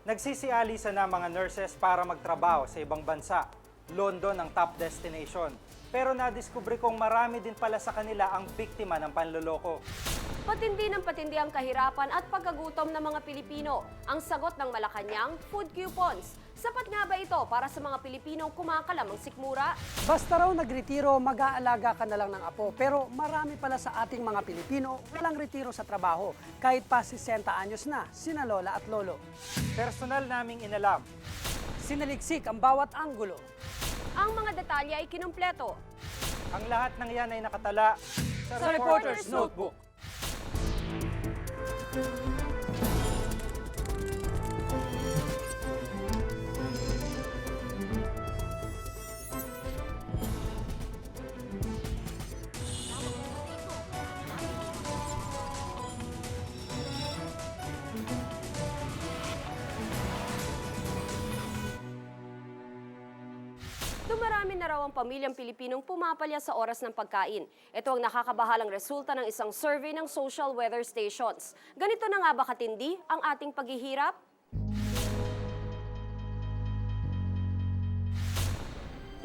Nagsisialisa na mga nurses para magtrabaho sa ibang bansa. London ang top destination. Pero nadiskubre kong marami din pala sa kanila ang biktima ng panloloko. Patindi ng patindi ang kahirapan at pagkagutom ng mga Pilipino. Ang sagot ng Malacanang, food coupons. Sapat nga ba ito para sa mga Pilipinong kumakalam ang sikmura? Basta raw nagretiro, mag-aalaga ka na lang ng apo. Pero marami pala sa ating mga Pilipino walang retiro sa trabaho. Kahit pa 60 anyos na, sina lola at lolo. Personal naming inalam. Sinaliksik ang bawat anggulo. Ang mga detalye ay kinumpleto. Ang lahat ng yan ay nakatala Sa Reporter's Notebook. Dumarami na raw ang pamilyang Pilipinong pumapalya sa oras ng pagkain. Ito ang nakakabahalang resulta ng isang survey ng social weather stations. Ganito na nga ba katindi ang ating paghihirap?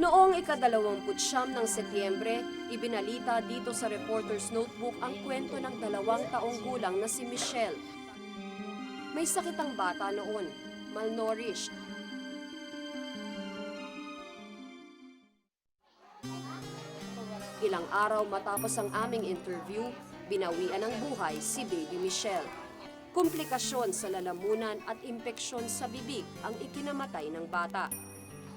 Noong ika-29 ng Setyembre, ibinalita dito sa Reporter's Notebook ang kwento ng 2 taong gulang na si Michelle. May sakit ang bata noon, malnourished. Ilang araw matapos ang aming interview, binawian ng buhay si Baby Michelle. Komplikasyon sa lalamunan at impeksyon sa bibig ang ikinamatay ng bata.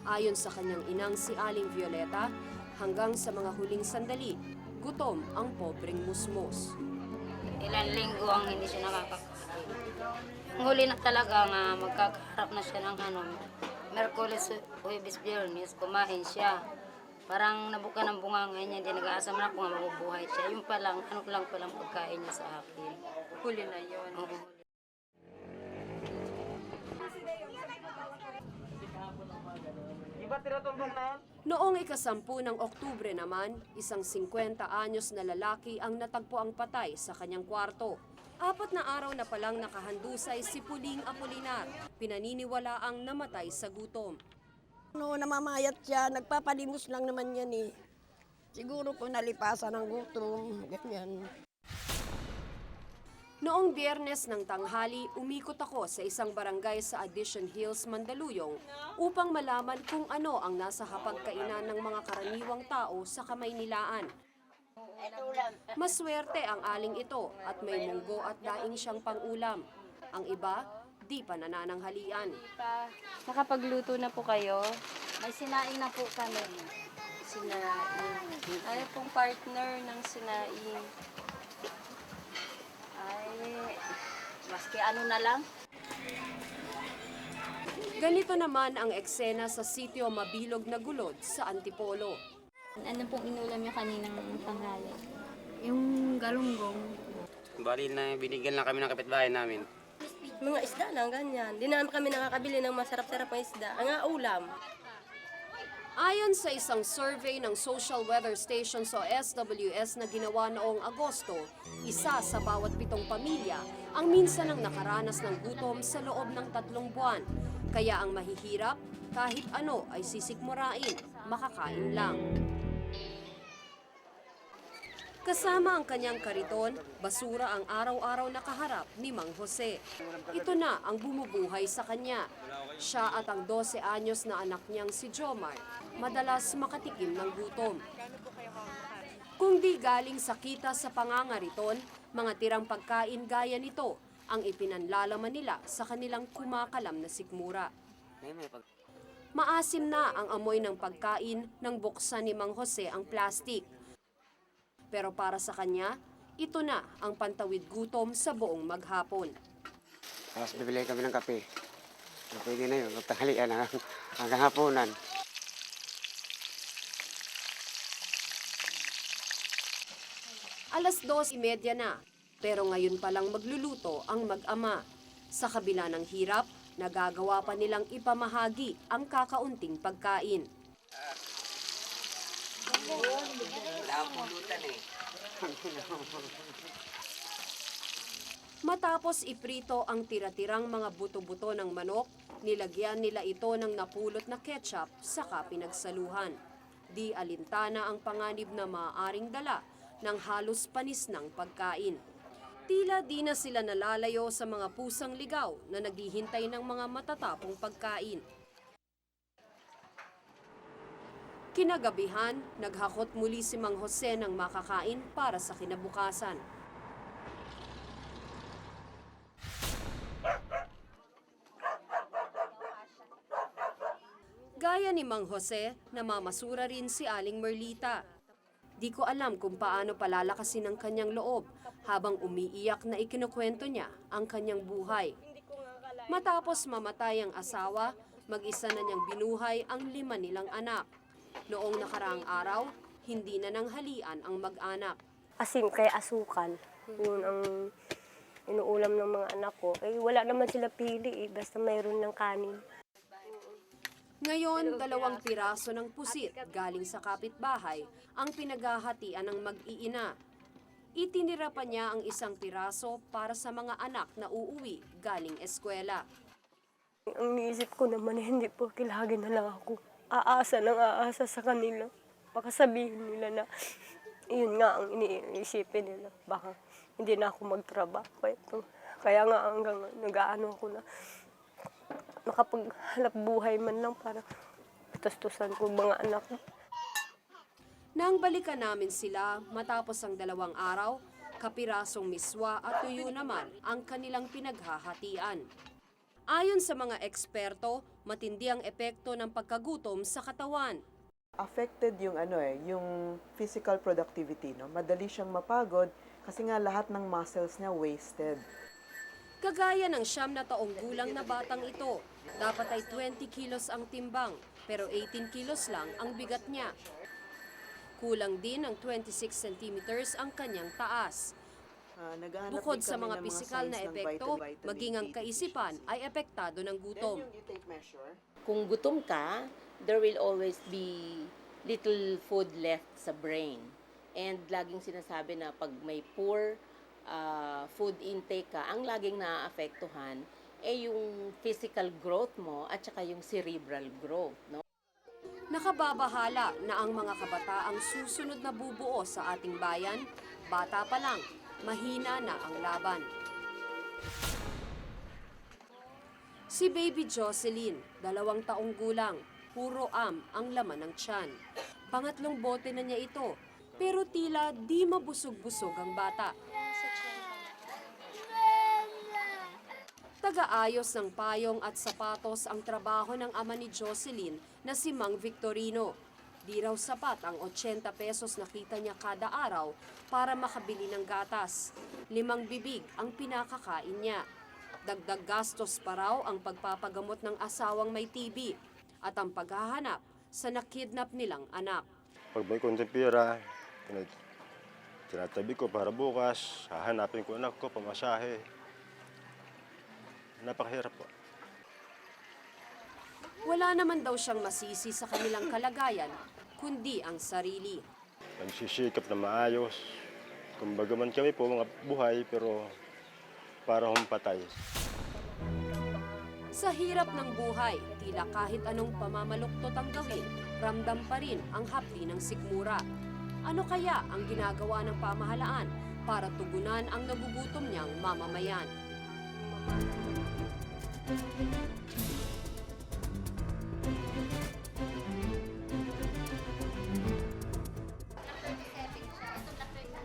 Ayon sa kanyang inang si Aling Violeta, hanggang sa mga huling sandali, gutom ang pobreng musmos. Ilang linggo ang hindi siya nakakakain. Ang huli na talaga nga magkakaharap na siya ng Merkulis, Huwebes, Biyernes, kumain siya. Parang nabuka ng bunganga niya, hindi nag-aasam na kung mabubuhay siya. Yung palang, lang palang pagkain niya sa akin. Huli na yun. Oo. Noong ika-10 ng Oktubre naman, isang 50 anyos na lalaki ang natagpo ang patay sa kanyang kwarto. 4 na araw na palang nakahandusay si Puling Apolinar, pinaniniwala ang namatay sa gutom. Namamayat siya, nagpapalimos lang naman yan eh. Siguro po nalipasan ng gutom, ganyan. Noong Biyernes ng tanghali, umikot ako sa isang barangay sa Addition Hills, Mandaluyong upang malaman kung ano ang nasa hapagkainan ng mga karaniwang tao sa Kamaynilaan. Maswerte ang aling ito at may munggo at daing siyang pang-ulam. Ang iba, di pa nanananghalian. Nakapagluto na po kayo? May sinaing na po kami. Sinaing. Ano pong partner ng sinaing? Ay, maski ano na lang. Ganito naman ang eksena sa sitio Mabilog na Gulod sa Antipolo. Ano pong inulam niyo kaninang tanghali? Yung galunggong. Bali na binigyan lang kami ng kapitbahay namin. Mga isda lang, ganyan. Di naman kami nakakabili ng masarap-sarap na isda. Ang ulam. Ayon sa isang survey ng Social Weather Stations o SWS na ginawa noong Agosto, 1 sa bawat 7 pamilya ang minsan ang nakaranas ng gutom sa loob ng 3 buwan. Kaya ang mahihirap, kahit ano ay sisikmurain, makakain lang. Kasama ang kanyang kariton, basura ang araw-araw na kaharap ni Mang Jose. Ito na ang bumubuhay sa kanya. Siya at ang 12 anyos na anak niyang si Jomar, madalas makatikim ng gutom. Kung di galing sa kita sa pangangariton, mga tirang pagkain gaya nito ang ipinanlalaman nila sa kanilang kumakalam na sikmura. Maasim na ang amoy ng pagkain nang buksan ni Mang Jose ang plastik. Pero para sa kanya, ito na ang pantawid gutom sa buong maghapon. Tapos bibili kami ng kape. Pwede na yun, magtanghalian hanggang hapunan. Alas 2:30 na, pero ngayon palang magluluto ang mag-ama. Sa kabila ng hirap, nagagawa pa nilang ipamahagi ang kakaunting pagkain. Wala akong pulutan eh. Matapos iprito ang tira-tirang mga buto-buto ng manok, nilagyan nila ito ng napulot na ketchup saka pinagsaluhan. Di alintana ang panganib na maaaring dala ng halos panis ng pagkain. Tila di na sila nalalayo sa mga pusang ligaw na naghihintay ng mga matatapong pagkain. Kinagabihan, naghakot muli si Mang Jose ng makakain para sa kinabukasan. Gaya ni Mang Jose, namamasura rin si Aling Merlita. Di ko alam kung paano palalakasin ang kanyang loob habang umiiyak na ikinukwento niya ang kanyang buhay. Matapos mamatay ang asawa, mag-isa na niyang binuhay ang 5 nilang anak. Noong nakaraang araw, hindi na nanghalian ang mag-anak. Asin kaya asukal. Yun ang inuulam ng mga anak ko. Eh, wala naman sila pili basta mayroon ng kanin. Ngayon, 2 piraso ng pusit galing sa kapitbahay ang pinaghahatian ng mag-iina. Itinira pa niya ang 1 piraso para sa mga anak na uuwi galing eskwela. Ang iniisip ko naman, hindi po kilagin na lang ako. Aasa sa kanila. Baka sabihin nila na, yun nga ang iniisipin nila. Baka hindi na ako magtrabaho. Kaya nga hanggang nag-aano ako na makapaghanap buhay man lang para tustusan ko mga anak ko. Nang balikan namin sila matapos ang 2 araw, kapirasong miswa at tuyo naman ang kanilang pinaghahatian. Ayon sa mga eksperto, matindi ang epekto ng pagkagutom sa katawan. Affected yung yung physical productivity, no? Madali siyang mapagod kasi nga lahat ng muscles niya wasted. Kagaya ng 9 na taong gulang na batang ito, dapat ay 20 kilos ang timbang, pero 18 kilos lang ang bigat niya. Kulang din ng 26 centimeters ang kanyang taas. Naghahanap Bukod din sa kami mga ng mga pisikal na signs ng epekto, vitamin maging ang D kaisipan ay epektado ng gutom. Then yung take measure. Kung gutom ka, there will always be little food left sa brain. And laging sinasabi na pag may poor food intake ka, ang laging naaapektuhan ay yung physical growth mo at saka yung cerebral growth, no? Nakababahala na ang mga kabataang susunod na bubuo sa ating bayan, bata pa lang, mahina na ang laban. Si Baby Jocelyn, 2 taong gulang, puro ang laman ng tiyan. Pangatlong bote na niya ito, pero tila di mabusog-busog ang bata. Taga-ayos ng payong at sapatos ang trabaho ng ama ni Jocelyn na si Mang Victorino. Di raw sapat ang 80 pesos na kita niya kada araw para makabili ng gatas. 5 bibig ang pinakakain niya. Dagdag gastos pa raw ang pagpapagamot ng asawang may TB at ang paghahanap sa nakidnap nilang anak. Pag may konting pera, tinatabi ko para bukas, hahanapin ko anak ko, pamasahe. Napakahirap po. Wala naman daw siyang masisi sa kanilang kalagayan, kundi ang sarili. Nagsisikap na maayos. Kumbaga man kami po mga buhay, pero para humpatay. Sa hirap ng buhay, tila kahit anong pamamaluktot ang gawin, ramdam pa rin ang hapdi ng sikmura. Ano kaya ang ginagawa ng pamahalaan para tugunan ang nagugutom niyang mamamayan?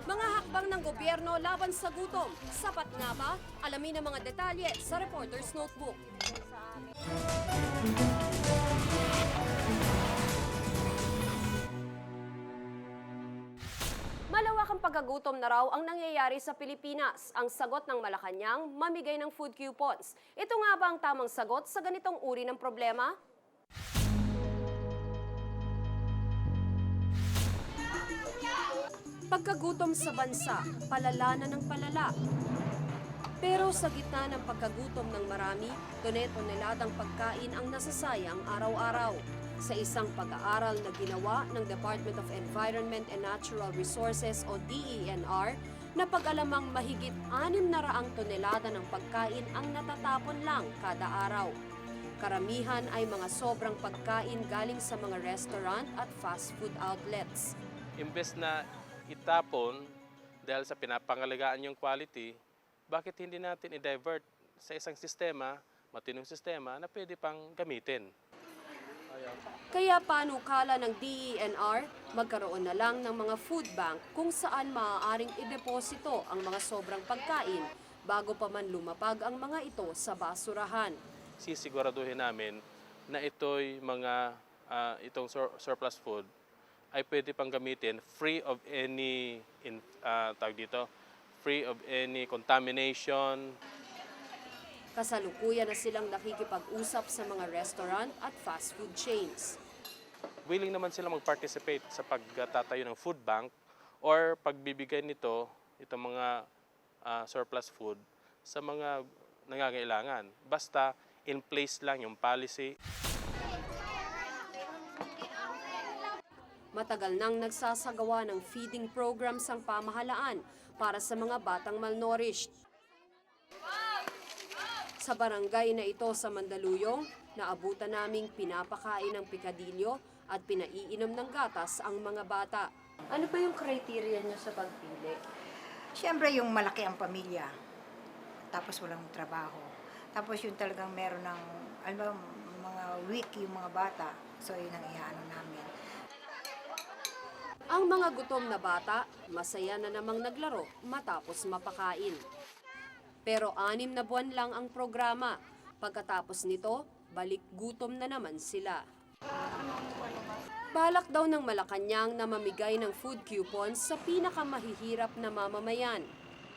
Mga hakbang ng gobyerno laban sa gutom, sapat nga ba? Alamin ang mga detalye sa Reporter's Notebook. Malawakang pagkagutom na raw ang nangyayari sa Pilipinas. Ang sagot ng Malacanang, mamigay ng food coupons. Ito nga ba ang tamang sagot sa ganitong uri ng problema? Pagkagutom sa bansa, palala na ng palala. Pero sa gitna ng pagkagutom ng marami, tone-toneladang pagkain ang nasasayang araw-araw. Sa isang pag-aaral na ginawa ng Department of Environment and Natural Resources o DENR, napag-alamang mahigit 600 tonelada ng pagkain ang natatapon lang kada araw. Karamihan ay mga sobrang pagkain galing sa mga restaurant at fast food outlets. Imbes na itapon dahil sa pinapangalagaan yung quality, bakit hindi natin i-divert sa isang sistema, matinong sistema na pwede pang gamitin? Kaya panukala ng DENR, magkaroon na lang ng mga food bank kung saan maaaring ideposito ang mga sobrang pagkain bago pa man lumapag ang mga ito sa basurahan. Sisiguraduhin namin na itong surplus food ay pwede pang gamitin free of any free of any contamination. Kasalukuyan na silang nakikipag-usap sa mga restaurant at fast food chains. Willing naman sila mag-participate sa pagtatayo ng food bank or pagbibigay itong mga surplus food sa mga nangangailangan. Basta in place lang yung policy. Matagal nang nagsasagawa ng feeding programs ang pamahalaan para sa mga batang malnourished. Sa barangay na ito sa Mandaluyong, naabutan naming pinapakain ng pikadilyo at pinaiinom ng gatas ang mga bata. Ano ba yung criteria niyo sa pagpili? Siyempre yung malaki ang pamilya, tapos walang trabaho. Tapos yung talagang meron ng mga weak yung mga bata, so yun ang ihaano namin. Ang mga gutom na bata, masaya na namang naglaro matapos mapakain. Pero 6 na buwan lang ang programa. Pagkatapos nito, balik gutom na naman sila. Balak daw ng Malacanang na mamigay ng food coupons sa pinakamahihirap na mamamayan.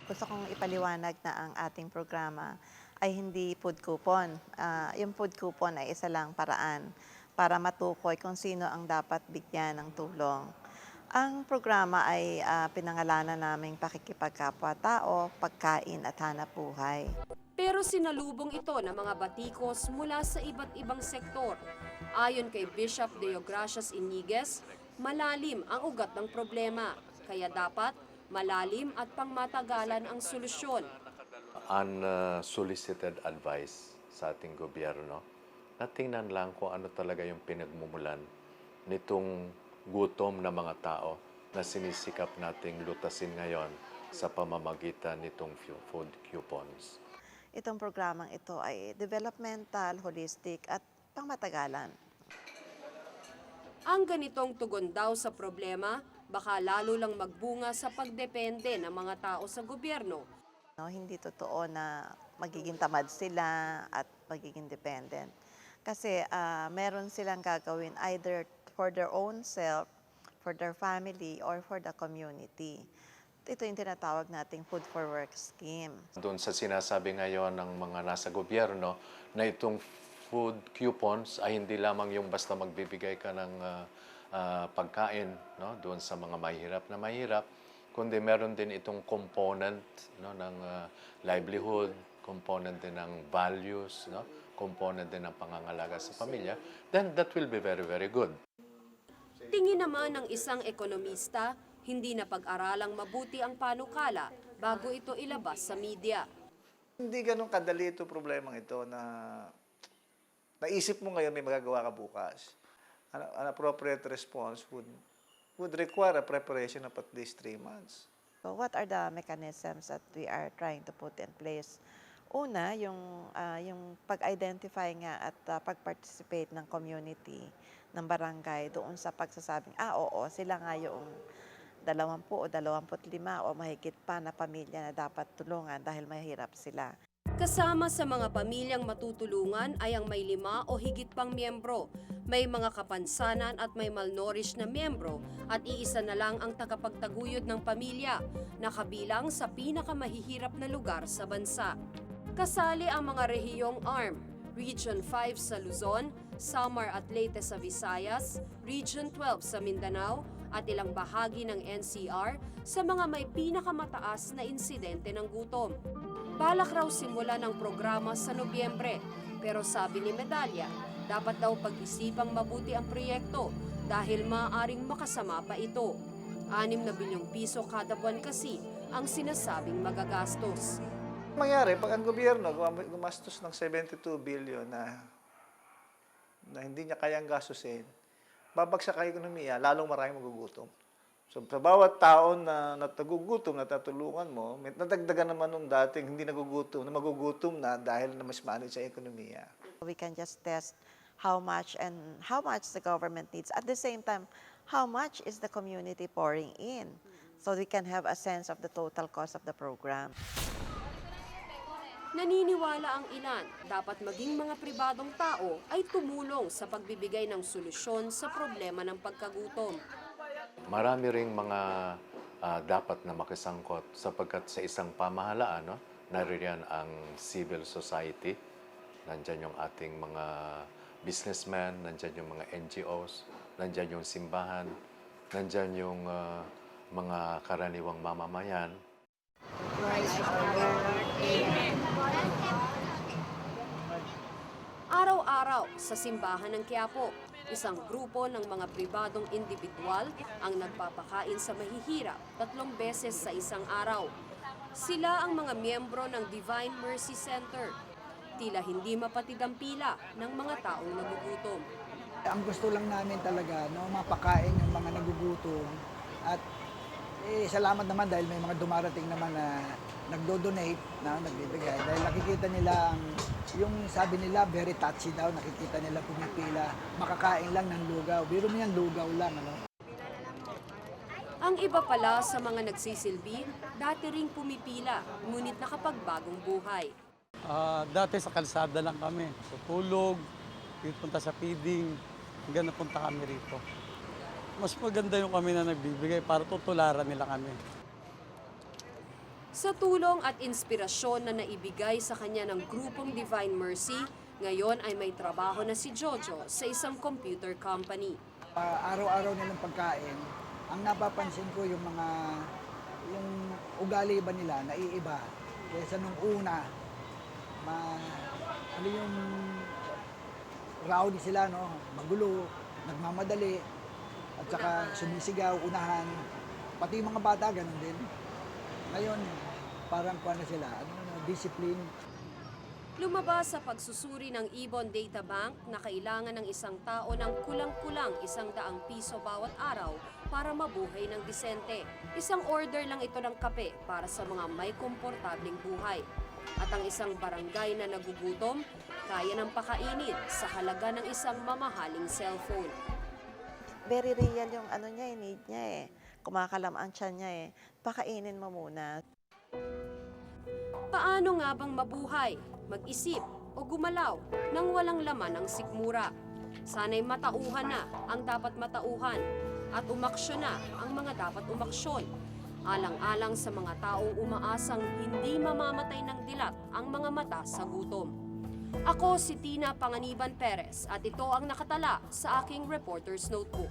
Gusto kong ipaliwanag na ang ating programa ay hindi food coupon. Yung food coupon ay isa lang paraan para matukoy kung sino ang dapat bigyan ng tulong. Ang programa ay pinangalanan naming pakikipagkapwa-tao, pagkain at hanap buhay. Pero sinalubong ito ng mga batikos mula sa iba't ibang sektor. Ayon kay Bishop Deogracias Iniguez, malalim ang ugat ng problema, kaya dapat malalim at pangmatagalan ang solusyon. Unsolicited advice sa ating gobyerno, natingnan lang kung ano talaga yung pinagmumulan nitong gutom na mga tao na sinisikap nating lutasin ngayon sa pamamagitan nitong food coupons. Itong programang ito ay developmental, holistic at pangmatagalan. Ang ganitong tugon daw sa problema, baka lalo lang magbunga sa pagdepende ng mga tao sa gobyerno. Hindi totoo na magiging tamad sila at magiging dependent. Kasi meron silang gagawin either for their own self, for their family, or for the community. Ito yung tinatawag nating Food for Work scheme. Doon sa sinasabi ngayon ng mga nasa gobyerno na itong food coupons ay hindi lamang yung basta magbibigay ka ng pagkain, no, doon sa mga mahirap, kundi meron din itong component, no, ng livelihood, component din ng values, no, component din ng pangangalaga sa pamilya, then that will be very, very good. Tingin naman ng isang ekonomista, hindi na pag-aralang mabuti ang panukala bago ito ilabas sa media. Hindi ganun kadali ito problemang ito na naisip mo ngayon may magagawa ka bukas. An appropriate response would require a preparation of at least 3 months. So what are the mechanisms that we are trying to put in place? Una, yung pag-identify nga at pag-participate ng community, ng barangay doon sa pagsasabing, oo, sila nga yung 20 o 25 o mahigit pa na pamilya na dapat tulungan dahil mahirap sila. Kasama sa mga pamilyang matutulungan ay ang may 5 o higit pang miyembro, may mga kapansanan at may malnourished na miyembro at iisa na lang ang tagapagtaguyod ng pamilya na kabilang sa pinakamahihirap na lugar sa bansa. Kasali ang mga rehiyong ARM, Region 5 sa Luzon, Samar at Leyte sa Visayas, Region 12 sa Mindanao at ilang bahagi ng NCR sa mga may pinakamataas na insidente ng gutom. Balak raw simula ng programa sa Nobyembre, pero sabi ni Medalya, Dapat daw pag-isipang mabuti ang proyekto dahil maaaring makasama pa ito. 6 na bilyong piso kada buwan kasi ang sinasabing magagastos. Mangyari, pag ang gobyerno gumastos ng 72 billion na hindi niya kayang gastusin, babagsak ang ekonomiya, lalong maraming magugutom. So, sa bawat taon na nagugutom, natatulungan mo, may nadagdagan naman nung dating hindi nagugutom, na magugutom na dahil na mas manage sa ekonomiya. We can just test how much the government needs. At the same time, how much is the community pouring in? So we can have a sense of the total cost of the program. Naniniwala ang ilan, dapat maging mga pribadong tao ay tumulong sa pagbibigay ng solusyon sa problema ng pagkagutom. Marami ring mga dapat na makisangkot sapagkat sa isang pamahalaan, no, naririyan ang civil society, nandyan yung ating mga businessmen, nandyan yung mga NGOs, nandyan yung simbahan, nandyan yung mga karaniwang mamamayan. Araw-araw sa simbahan ng Quiapo, isang grupo ng mga pribadong individual ang nagpapakain sa mahihirap 3 beses sa isang araw. Sila ang mga miyembro ng Divine Mercy Center. Tila hindi mapatid ang pila ng mga taong nagugutom. Ang gusto lang namin talaga, mapakain yung mga nagugutom at salamat naman dahil may mga dumarating naman na nagdo-donate, nagbibigay. Dahil nakikita nila yung sabi nila, very touchy daw, nakikita nila pumipila, makakain lang ng lugaw. Biro mo yan, lugaw lang. Ang iba pala sa mga nagsisilbi, dati ring pumipila, ngunit nakapagbagong buhay. Dati sa kalsada lang kami, tutulog, punta sa feeding, hanggang napunta kami rito. Mas maganda yung kami na nagbibigay para tutularan nila kami. Sa tulong at inspirasyon na naibigay sa kanya ng grupong Divine Mercy, ngayon ay may trabaho na si Jojo sa isang computer company. Araw-araw nilang pagkain, ang napapansin ko yung ugali ba nila naiiba kaysa nung una. Yung rowdy sila, magulo, nagmamadali, at saka sumisigaw, unahan. Pati yung mga bata, ganun din. Ngayon, parang sila, discipline. Lumabas sa pagsusuri ng Ibon Data Bank na kailangan ng isang tao ng kulang-kulang 100 piso bawat araw para mabuhay ng disente. Isang order lang ito ng kape para sa mga may komportableng buhay. At ang isang barangay na nagugutom, kaya ng pakainin sa halaga ng isang mamahaling cellphone. Very real yung need niya Kumakalam ang tiyan niya Pakainin mo muna. Paano nga bang mabuhay, mag-isip o gumalaw nang walang laman ang sikmura? Sana'y matauhan na ang dapat matauhan at umaksyon na ang mga dapat umaksyon. Alang-alang sa mga taong umaasang hindi mamamatay ng dilat ang mga mata sa gutom. Ako si Tina Panganiban Perez at ito ang nakatala sa aking Reporter's Notebook.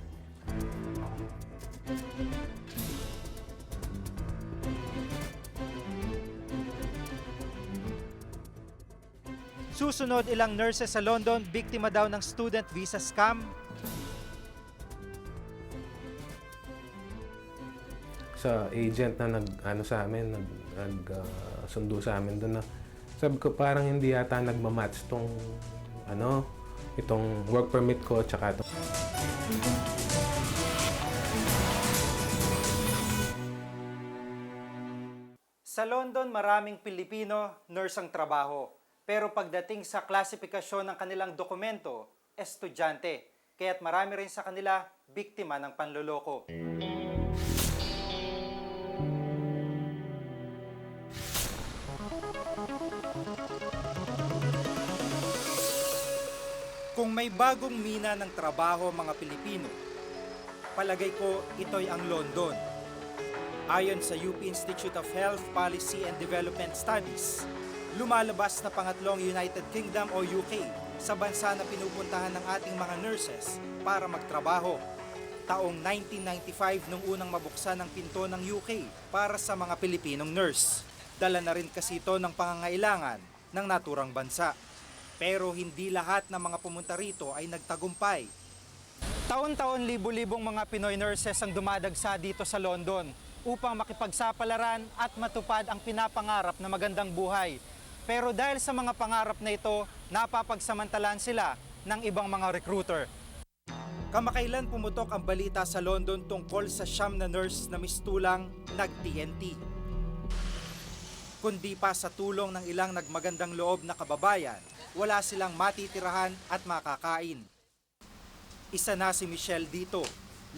Susunod, ilang nurses sa London, biktima daw ng student visa scam. Sa agent na sa amin, sundo sa amin doon na sabi ko parang hindi yata nagmamatch itong work permit ko tsaka ito. Sa London, maraming Pilipino nurse ang trabaho. Pero pagdating sa klasifikasyon ng kanilang dokumento, estudyante. Kaya't marami rin sa kanila biktima ng panloloko. Kung may bagong mina ng trabaho mga Pilipino, palagay ko ito'y ang London. Ayon sa UP Institute of Health, Policy and Development Studies, lumalabas na pangatlong United Kingdom o UK sa bansa na pinupuntahan ng ating mga nurses para magtrabaho. Taong 1995 nung unang mabuksan ang pinto ng UK para sa mga Pilipinong nurse. Dala na rin kasi ito ng pangangailangan ng naturang bansa. Pero hindi lahat ng mga pumunta rito ay nagtagumpay. Taon-taon libo-libong mga Pinoy nurses ang dumadagsa dito sa London upang makipagsapalaran at matupad ang pinapangarap na magandang buhay. Pero dahil sa mga pangarap na ito, napapagsamantalaan sila ng ibang mga recruiter. Kamakailan pumutok ang balita sa London tungkol sa siyam na nurse na mistulang nag-TNT. Kundi pa sa tulong ng ilang nagmagandang loob na kababayan, wala silang matitirahan at makakain. Isa na si Michelle dito.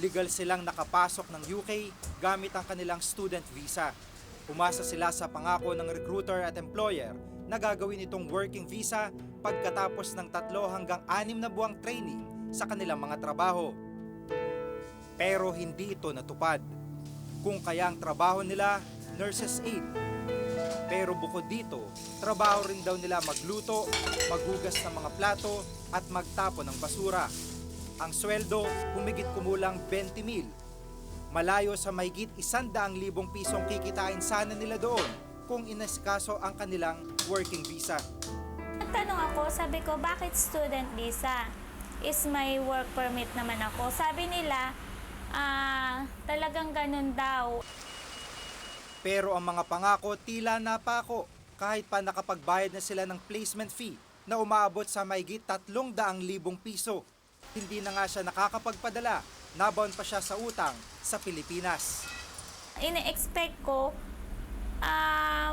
Legal silang nakapasok ng UK gamit ang kanilang student visa. Umasa sila sa pangako ng recruiter at employer na gagawin itong working visa pagkatapos ng 3 hanggang 6 na buwang training sa kanilang mga trabaho. Pero hindi ito natupad. Kung kaya ang trabaho nila, nurses aid. Pero bukod dito, trabaho rin daw nila magluto, maghugas ng mga plato at magtapon ng basura. Ang sweldo, humigit kumulang 20,000. Malayo sa mahigit 100,000 pisong kikitain sana nila doon kung inasikaso ang kanilang working visa. Nagtanong ako, sabi ko, bakit student visa? Is may work permit naman ako. Sabi nila, talagang ganun daw. Pero ang mga pangako tila napako kahit pa nakapagbayad na sila ng placement fee na umaabot sa mahigit 300,000 piso. Hindi na nga siya nakakapagpadala, nabaon pa siya sa utang sa Pilipinas. Ine-expect ko,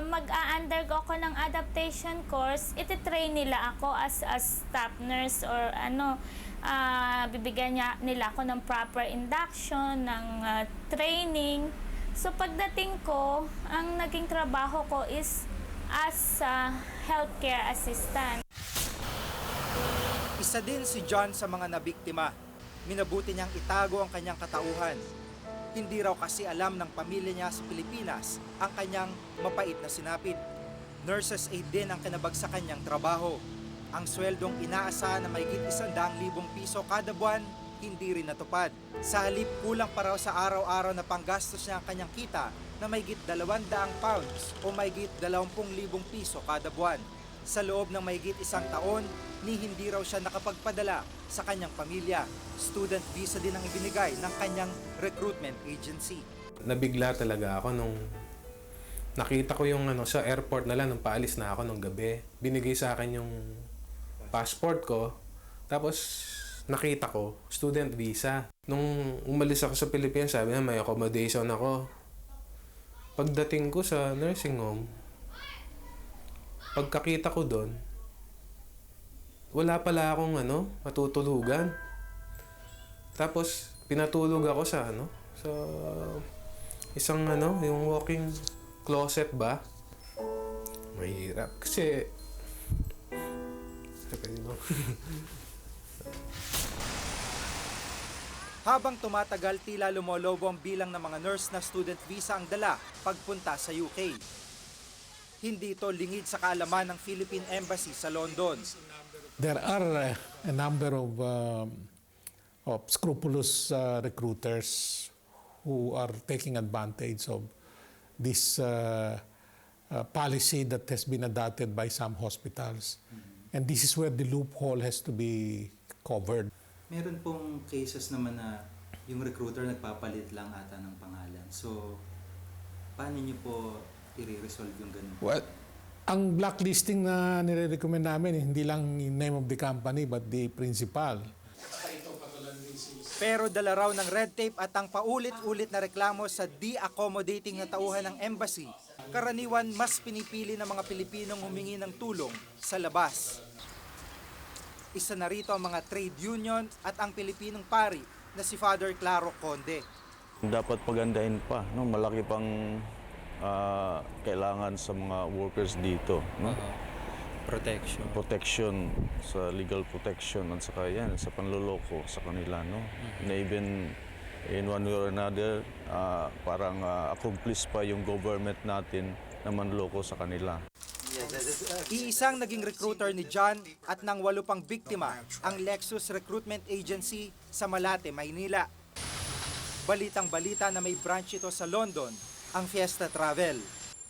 mag-a-undergo ako ng adaptation course, ititrain nila ako as a staff nurse or bibigyan nila ako ng proper induction, ng training. So pagdating ko, ang naging trabaho ko is as a healthcare assistant. Isa din si John sa mga nabiktima. Minabuti niyang itago ang kanyang katauhan. Hindi raw kasi alam ng pamilya niya sa Pilipinas ang kanyang mapait na sinapit. Nurses aid din ang kinabagsakan niyang trabaho. Ang sweldong inaasahan na mahigit 100,000 piso kada buwan, hindi rin natupad. Sa halip, kulang pa raw sa araw-araw na panggastos niya ang kanyang kita na mahigit 200 pounds o mahigit 20,000 piso kada buwan. Sa loob ng mahigit 1 taon, ni hindi raw siya nakapagpadala sa kanyang pamilya. Student visa din ang ibinigay ng kanyang recruitment agency. Nabigla talaga ako nung nakita ko yung sa airport na lang nung paalis na ako nung gabi. Binigay sa akin yung passport ko. Tapos nakita ko, student visa. Nung umalis ako sa Pilipinas, sabi na may accommodation ako. Pagdating ko sa nursing home, pagkakita ko doon, wala pala akong matutulugan. Tapos pinatulog ako sa sa isang yung walking closet ba. Mahirap kasi Habang tumatagal, tila lumolobo ang bilang ng mga nurse na student visa ang dala pagpunta sa UK. Hindi ito lingid sa kaalaman ng Philippine Embassy sa London. There are a number of scrupulous recruiters who are taking advantage of this policy that has been adopted by some hospitals. And this is where the loophole has to be covered. Meron pong cases naman na yung recruiter nagpapalit lang ata ng pangalan. So, paano niyo po i-resolve yung ganun? Well, ang blacklisting na nire-recommend namin, hindi lang name of the company but the principal. Pero dala raw ng red tape at ang paulit-ulit na reklamo sa de-accommodating na tauhan ng embassy, karaniwan mas pinipili ng mga Pilipinong humingi ng tulong sa labas. Isa na rito ang mga trade union at ang Pilipinong pari na si Father Claro Conde. Dapat pagandahin pa, malaki pang kailangan sa mga workers dito. Protection sa legal protection at saka yan, sa panloloko sa kanila. Na even in one way or another, parang accomplice pa yung government natin na manloko sa kanila. Iisang naging recruiter ni John at ng 8 pang biktima ang Lexus Recruitment Agency sa Malate, Maynila. Balitang-balita na may branch ito sa London, ang Fiesta Travel.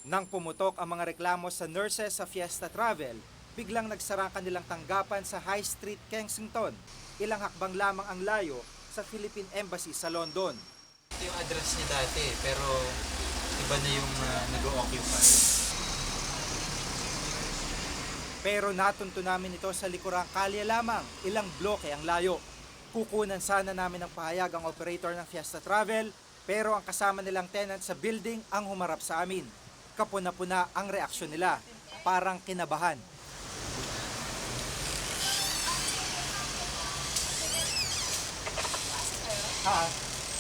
Nang pumutok ang mga reklamo sa nurses sa Fiesta Travel, biglang nagsara ang kanilang tanggapan sa High Street, Kensington. Ilang hakbang lamang ang layo sa Philippine Embassy sa London. Ito yung address niya dati, pero iba na yung nag-o-occupy. Pero natunto namin ito sa likurang kalye lamang, ilang bloke ang layo. Kukunan sana namin ng pahayag ang operator ng Fiesta Travel, pero ang kasama nilang tenant sa building ang humarap sa amin. Kapuna-puna ang reaksyon nila, parang kinabahan.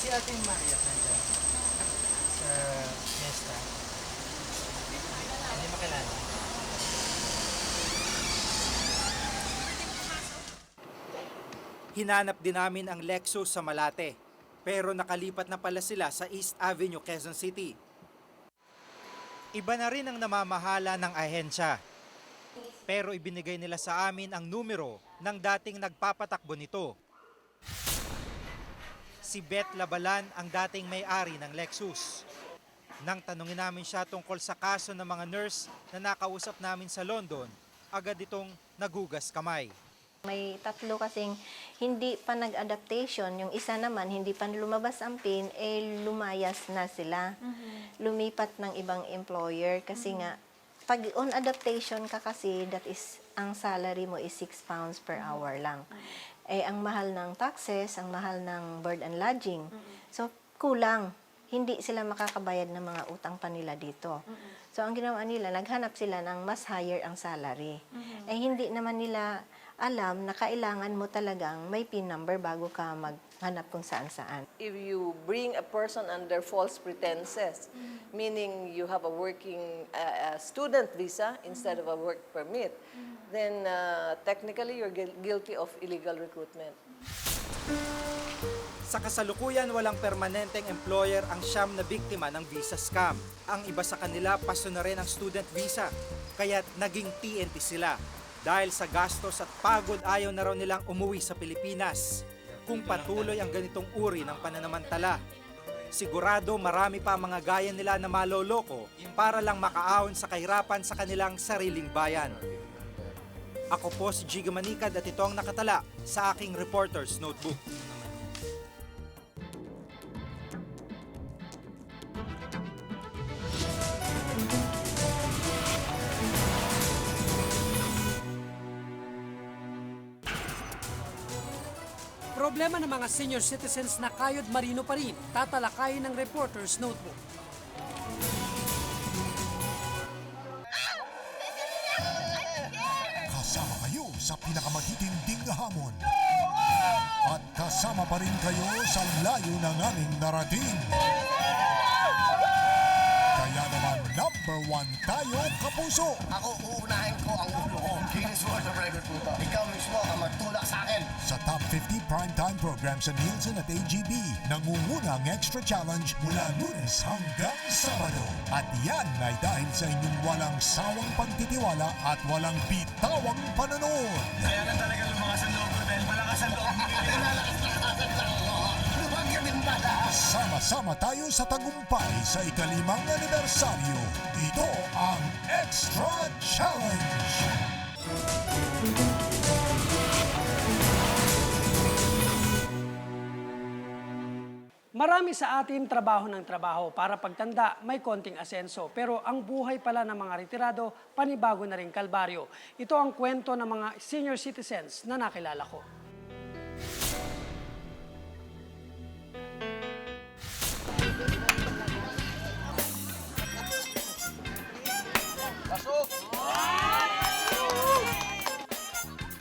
Si Ate Maria nandiyan sa Fiesta. Hindi makilala. Hinanap din namin ang Lexus sa Malate, pero nakalipat na pala sila sa East Avenue, Quezon City. Iba na rin ang namamahala ng ahensya, pero ibinigay nila sa amin ang numero ng dating nagpapatakbo nito. Si Beth Labalan ang dating may-ari ng Lexus. Nang tanungin namin siya tungkol sa kaso ng mga nurse na nakausap namin sa London, agad itong nagugas kamay. May tatlo kasing hindi pa nag-adaptation. Yung isa naman, hindi pa lumabas ang PIN, lumayas na sila. Lumipat ng ibang employer kasi nga, pag on adaptation ka kasi, that is, ang salary mo is 6 pounds per hour lang. Ang mahal ng taxes, ang mahal ng board and lodging. So, kulang. Hindi sila makakabayad ng mga utang pa nila dito. So, ang ginawa nila, naghanap sila ng mas higher ang salary. Hindi naman nila alam na kailangan mo talagang may PIN number bago ka maghanap kung saan-saan. If you bring a person under false pretenses, meaning you have a working student visa instead of a work permit, then technically you're guilty of illegal recruitment. Sa kasalukuyan, walang permanenteng employer ang siyam na biktima ng visa scam. Ang iba sa kanila, paso na rin ang student visa, kaya't naging TNT sila. Dahil sa gastos at pagod, ayaw na raw nilang umuwi sa Pilipinas kung patuloy ang ganitong uri ng pananamantala. Sigurado marami pa mga gaya nila na maloloko para lang makaahon sa kahirapan sa kanilang sariling bayan. Ako po si Giga Manikad at ito ang nakatala sa aking Reporter's Notebook. Problema ng mga senior citizens na kayod marino pa rin, tatalakayin ng Reporter's Notebook. Kasama kayo sa pinakamatitinding hamon. At kasama pa rin kayo sa layo ng aming narating. Kaya naman #1 tayo, kapuso. Ako, uunahin ko ang ulo ko. Guinness World of Record po ito. Ikaw mismo ang magtulak sa akin. Sa top 50 primetime programs sa Nielsen at AGB, nangunguna ang Extra Challenge mula Lunes hanggang Sabado. At yan ay dahil sa inyong walang sawang pagtitiwala at walang bitawang panonood. Kaya na talaga lumakas ang loob ko dahil malakas ang loob mo. Sama-sama tayo sa tagumpay sa ika-5 anibersaryo. Ito ang Extra Challenge! Marami sa atin trabaho ng trabaho para pagtanda may konting asenso. Pero ang buhay pala ng mga retirado, panibago na rin kalbaryo. Ito ang kwento ng mga senior citizens na nakilala ko.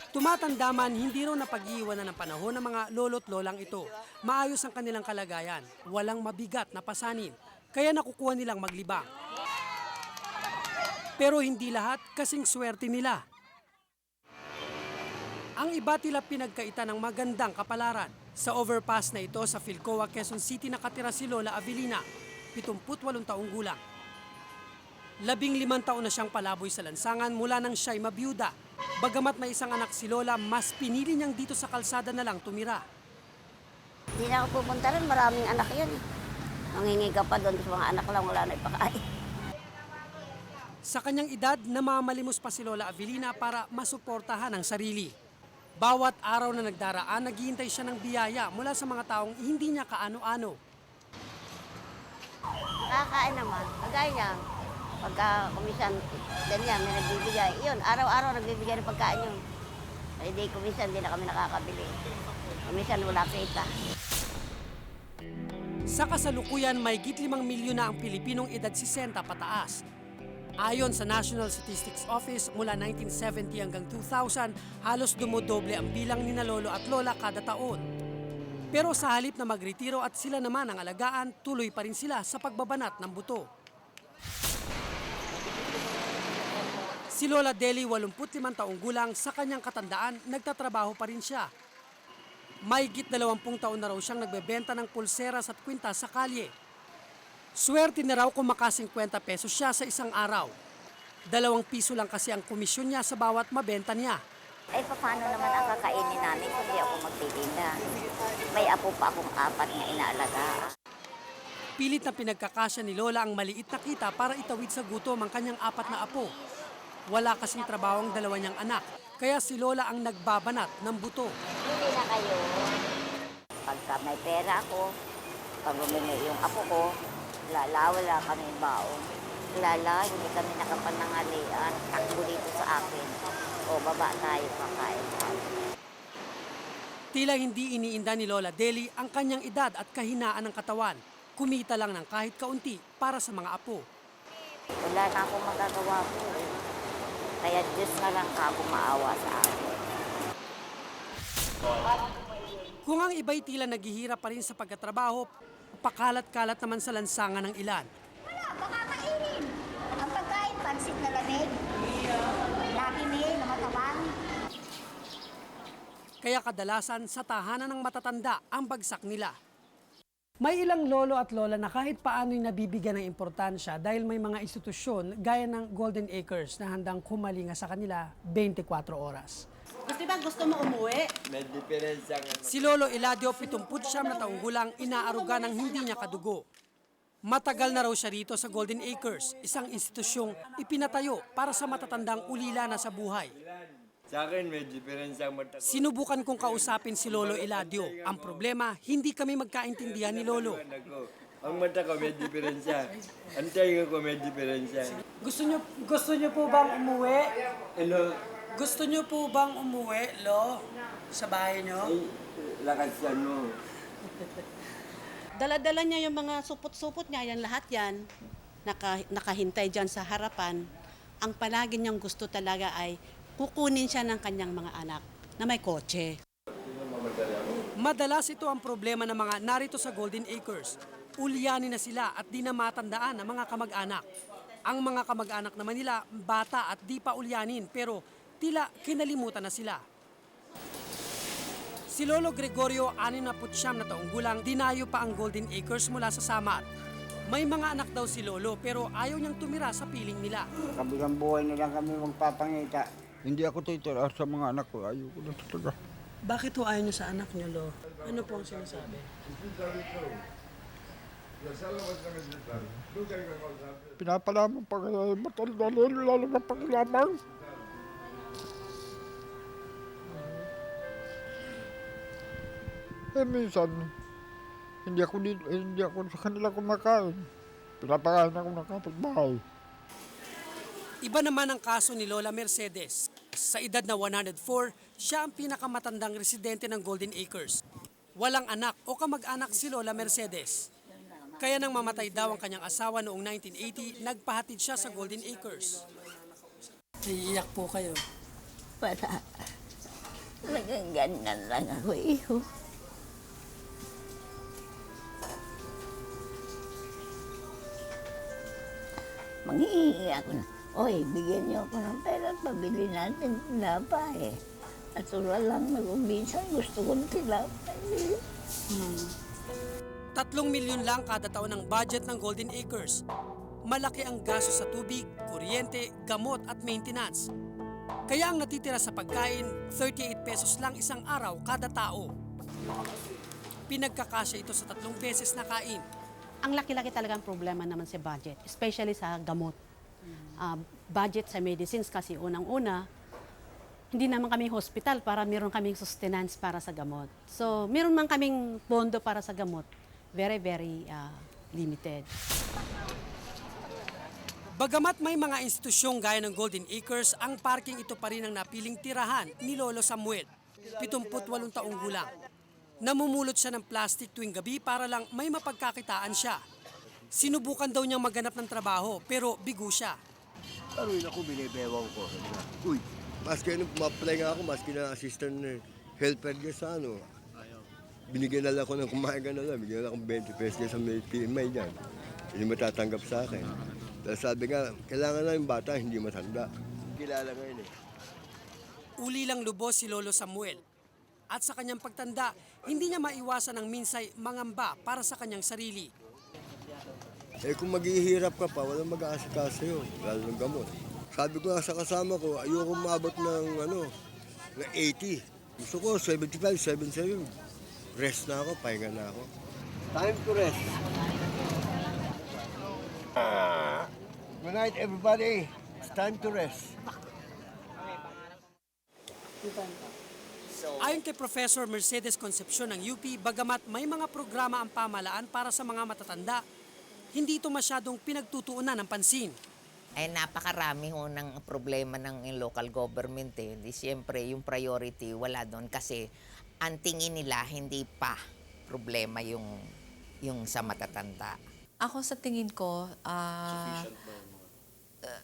Tumatanda man, hindi raw napag-iiwanan ng panahon ng mga lolo't lolang ito. Maayos ang kanilang kalagayan, walang mabigat na pasanin, kaya nakukuha nilang maglibang. Pero hindi lahat kasing swerte nila. Ang iba tila pinagkaita ng magandang kapalaran. Sa overpass na ito sa Philcoa, Quezon City nakatira si Lola Avelina, 78 taong gulang. 15 taon na siyang palaboy sa lansangan mula nang siya'y mabiyuda. Bagamat may isang anak si Lola, mas pinili niyang dito sa kalsada na lang tumira. Hindi na ako pupunta rin, maraming anak yan. Nangingi ka pa doon sa mga anak lang, wala na ipakain. Sa kanyang edad, namamalimos pa si Lola Avelina para masuportahan ang sarili. Bawat araw na nagdaraan, naghihintay siya ng biyaya mula sa mga taong hindi niya kaano-ano. Nakakain naman. Kagaya niya, pagka kumisan, ganyan, may nagbibigay. Yun, araw-araw nagbibigay ng pagkain yun. Hindi kumisan, hindi na kami nakakabili. Kumisan, wala kita. Sa kasalukuyan, may 5 milyon na ang Pilipinong edad 60 pataas. Ayon sa National Statistics Office, mula 1970 hanggang 2000, halos dumodoble ang bilang ni na lolo at lola kada taon. Pero sa halip na magretiro at sila naman ang alagaan, tuloy pa rin sila sa pagbabanat ng buto. Si Lola Deli, 85 taong gulang, sa kanyang katandaan, nagtatrabaho pa rin siya. Mahigit 20 taon na raw siyang nagbebenta ng pulseras at kwintas sa kalye. Swerte na raw kung maka 50 pesos siya sa isang araw. 2 piso lang kasi ang komisyon niya sa bawat mabenta niya. Ay, paano naman ang kakainin namin kung di ako magtitinda? May apo pa akong 4 na inaalaga. Pilit na pinagkakasya ni Lola ang maliit na kita para itawid sa gutom ang kanyang 4 na apo. Wala kasing trabaho ang 2 niyang anak, kaya si Lola ang nagbabanat ng buto. Hindi na kayo. Pagka may pera ako, pag bumili yung apo ko, wala kami baon. Hindi kami nakapanangalian. Takbo dito sa akin. O, baba tayo, kakain tayo. Tila hindi iniinda ni Lola Deli ang kanyang edad at kahinaan ng katawan. Kumita lang ng kahit kaunti para sa mga apo. Wala na akong magagawa po. Kaya Diyos na lang ako maawa sa akin. Kung ang iba'y tila naghihirap pa rin sa pagkatrabaho, pakalat-kalat naman sa lansangan ng ilan. Wala, baka kainin. Ang pagkain, pansit na lamig. Laki na matabang. Kaya kadalasan sa tahanan ng matatanda ang bagsak nila. May ilang lolo at lola na kahit paano'y nabibigyan ng importansya dahil may mga institusyon gaya ng Golden Acres na handang kumalinga sa kanila 24 oras. Gusto mo umuwi? May diferensya nga. Si Lolo Eladio, 79 na taong gulang, inaaruga ng hindi niya kadugo. Matagal na raw siya rito sa Golden Acres, isang institusyong ipinatayo para sa matatandang ulila na sa buhay. Sa akin, may diferensya mata ko. Sinubukan kong kausapin si Lolo Eladio. Ang problema, hindi kami magkaintindihan ni Lolo. Ang mata ko may diferensya. Ang tayo ko may diferensya. Gusto niyo po bang umuwi? Ano? Gusto niyo po bang umuwi, Lo? Sa bahay niyo? Lakas yan mo. Dala-dala niya yung mga supot-supot niya, yan lahat yan. Nakahintay dyan sa harapan. Ang palagi niyang gusto talaga ay kukunin siya ng kanyang mga anak na may kotse. Madalas ito ang problema ng mga narito sa Golden Acres. Ulyanin na sila at di na matandaan ng mga kamag-anak. Ang mga kamag-anak naman nila, bata at di pa ulyanin, pero tila kinalimutan na sila. Si Lolo Gregorio, 69 na taong gulang, dinayo pa ang Golden Acres mula sa Samar. May mga anak daw si Lolo pero ayaw niyang tumira sa piling nila. Kabilang buhay na lang kami magpapangita. Hindi ako titira sa mga anak ko. Ayoko na talaga. Bakit ho ayaw niyo sa anak niyo, Lo? Ano po ang sinasabi? Pinapalamang pa kayo matanda lalo na pakilamang. Minsan, hindi ako sa kanila kumakain. Pinapakain ako ng kapitbahay. Iba naman ang kaso ni Lola Mercedes. Sa edad na 104, siya ang pinakamatandang residente ng Golden Acres. Walang anak o kamag-anak si Lola Mercedes. Kaya nang mamatay daw ang kanyang asawa noong 1980, nagpahatid siya sa Golden Acres. Iiyak po kayo. Wala. Talagang ganyan lang ako, iho. Manghihingi ako na, oy, bigyan niyo ako ng pera at pabili natin tinapay. At wala lang nag-umbinsan, gusto ko ng tinapay. 3 milyon lang kada taon ang budget ng Golden Acres. Malaki ang gasto sa tubig, kuryente, gamot at maintenance. Kaya ang natitira sa pagkain, 38 pesos lang isang araw kada tao. Pinagkakasya ito sa 3 beses na kain. Ang laki-laki talagang problema naman sa budget, especially sa gamot. budget sa medicines kasi unang-una, hindi naman kami hospital para meron kaming sustenance para sa gamot. So, meron man kaming pondo para sa gamot. Very, very limited. Bagamat may mga institusyong gaya ng Golden Acres, ang parking ito pa rin ang napiling tirahan ni Lolo Samuel, 78 taong gulang. Namumulot siya ng plastic tuwing gabi para lang may mapagkakitaan siya. Sinubukan daw niyang maghanap ng trabaho pero bigo siya. Aruin ako, binibewang ko. Uy, maski ano, ma-apply nga ako, maski na assistant helper niya sa ano. Binigyan na lang ako ng kumain na lang, bigyan na akong 20 pesos sa may PMI dyan. Hindi matatanggap sa akin. Dahil sabi nga, kailangan na yung bata, hindi matanda. Kilala ngayon eh. Uli lang lubos si Lolo Samuel. At sa kanyang pagtanda, hindi niya maiwasan ng minsay mangamba para sa kanyang sarili. Eh kung maghihirap ka pa, walang mag-aasikaso yun, lalo ng gamot. Sabi ko nga sa kasama ko, ayoko umabot ng, ng 80. Gusto ko 75, 77. Rest na ako, pahinga na ako. Time to rest. Good night everybody. It's time to rest. Ayon kay Professor Mercedes Concepcion ng UP, bagamat may mga programa ang pamahalaan para sa mga matatanda, hindi ito masyadong pinagtutuunan ng pansin. Ay napakarami ho ng problema ng local government eh. Di siyempre yung priority wala doon kasi ang tingin nila hindi pa problema yung sa matatanda. Ako sa tingin ko,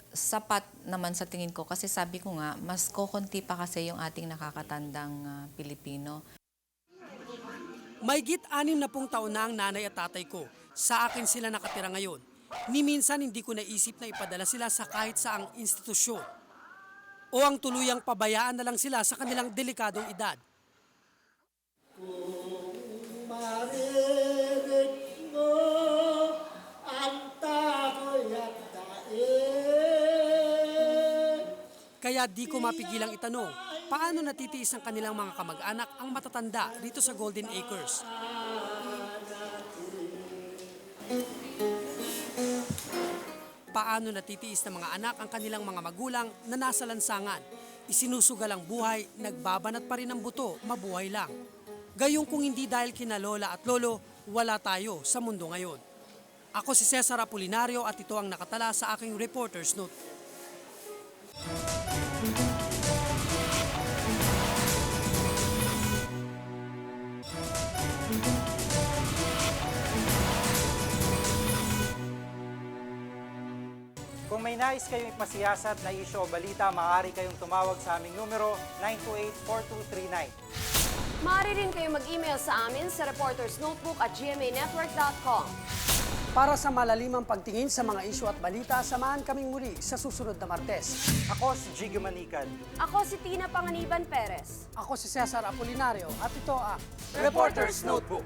sapat naman sa tingin ko kasi sabi ko nga, mas kokonti pa kasi yung ating nakakatandang Pilipino. Mahigit 60 taon na ang nanay at tatay ko. Sa akin sila nakatira ngayon. Ni minsan hindi ko naisip na ipadala sila sa kahit saang institusyon. O ang tuluyang pabayaan na lang sila sa kanilang delikadong edad. Kaya di ko mapigilang itanong, paano natitiis ang kanilang mga kamag-anak ang matatanda dito sa Golden Acres? Paano natitiis ng mga anak ang kanilang mga magulang na nasa lansangan? Isinusugal ang buhay, nagbabanat pa rin ang buto, mabuhay lang. Gayong kung hindi dahil kina lola at lolo, wala tayo sa mundo ngayon. Ako si Cesar Apolinario at ito ang nakatala sa aking reporter's note. Kung may nais kayong ipasiyasat na isyu o balita, maaari kayong tumawag sa aming numero 928-4239. Maaari rin kayong mag-email sa amin sa reportersnotebook@gmanetwork.com. Para sa malalimang pagtingin sa mga isyu at balita, samahan kaming muli sa susunod na Martes. Ako si Jiggy Manikad. Ako si Tina Panganiban Perez. Ako si Cesar Apolinario at ito ang Reporter's Notebook.